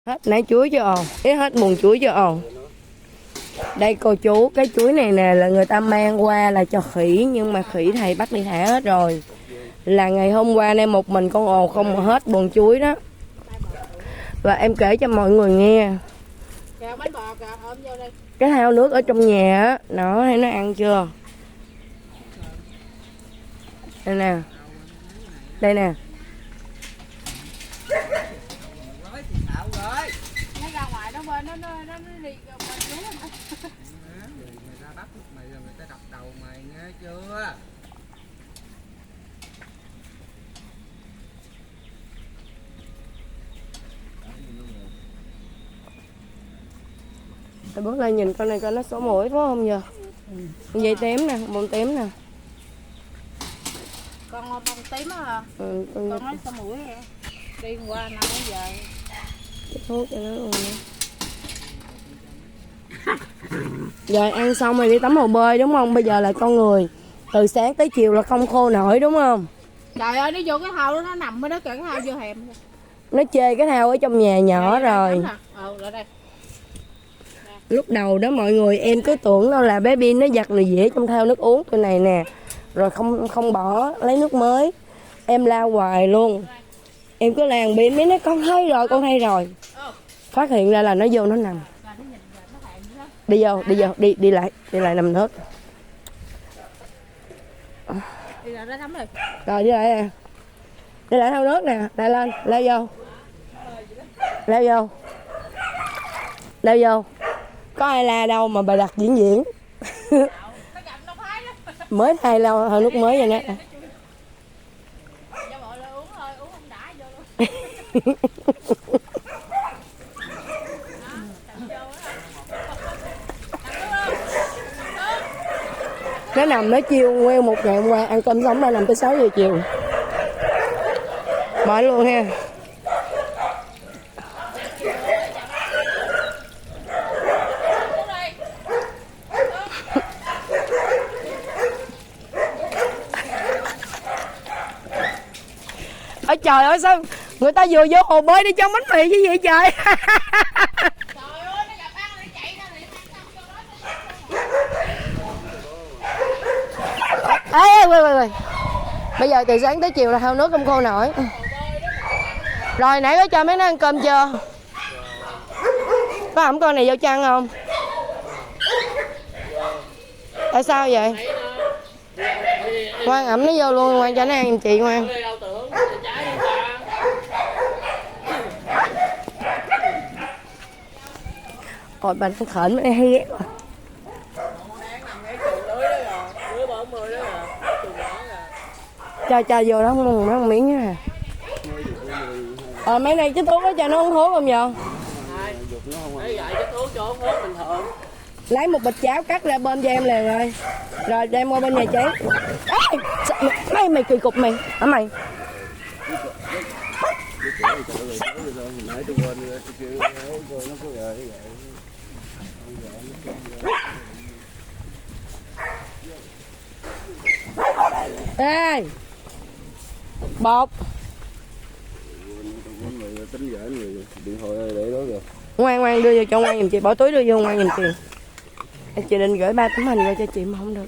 Hết nãy chuối cho ồn, hết buồn chuối cho ồn. Đây cô chú, cái chuối này nè là người ta mang qua là cho khỉ, nhưng mà khỉ thầy bắt đi thả hết rồi. Là ngày hôm qua nay một mình con ồn không mà hết buồn chuối đó. Và em kể cho mọi người nghe. Cái thao nước ở trong nhà á, nó thấy nó ăn chưa? Đây nè. Đây nè. Tôi bước lên nhìn con này coi nó sổ mũi phải không giờ? Dây tím nè, bông tím nè. Con bông tím á. Con nói sổ mũi hả? Đi qua 5 giờ. Thuốc cho nó luôn. Rồi ăn xong rồi đi tắm hồ bơi đúng không? Bây giờ là con người từ sáng tới chiều là không khô nổi đúng không? Trời ơi, nó vô cái thau đó, nó nằm ở đó kìa, cái thau vô hẻm. Nó chê cái thau ở trong nhà nhỏ rồi. Lại đây. Lúc đầu đó mọi người em cứ tưởng đâu là bé Bin nó giặt rồi dễ trong thau nước uống tụi này nè. Rồi không bỏ lấy nước mới. Em la hoài luôn. Em cứ la Bin, Bin nói con thấy rồi. Phát hiện ra là nó vô nó nằm. Đi vô, đi lại nằm nước. Đi lại ra tắm rồi. Rồi đi lại nè. Đi lại thau nước nè, lại lên, leo vô. Leo vô. Có ai la đâu mà bà đặt diễn. Mới thay lau thau nước mới vậy nè. Nó nằm nó chiêu nguyên một ngày hôm qua ăn cơm sống ra nằm tới 6 giờ chiều. Mỏi luôn ha. Ôi trời ơi sao người ta vừa vô hồ bơi đi cho bánh mì chứ vậy trời. Ê, bây giờ từ sáng tới chiều là thao nước không khô nổi. Rồi nãy có cho mấy nó ăn cơm chưa? Có ẩm con này vô cho ăn không? Tại sao vậy? Ngoan ẩm nó vô luôn, ngoan cho nó ăn giùm chị ngoan. Ôi bà đang khển mới hay ghét rồi. Cho vô đó không mấy miếng nha. Mấy này cái thuốc đó cho nó uống thuốc không vậy? Lấy một bịch cháo cắt ra bên cho em liền rồi. Rồi đem qua bên nhà chị. Mày kỳ cục mày. Hả mày? Ê bột ngoan đưa vô cho ngoan giùm chị, bỏ túi đưa vô ngoan giùm chị. Chị định gửi 3 tấm hình ra cho chị mà không được.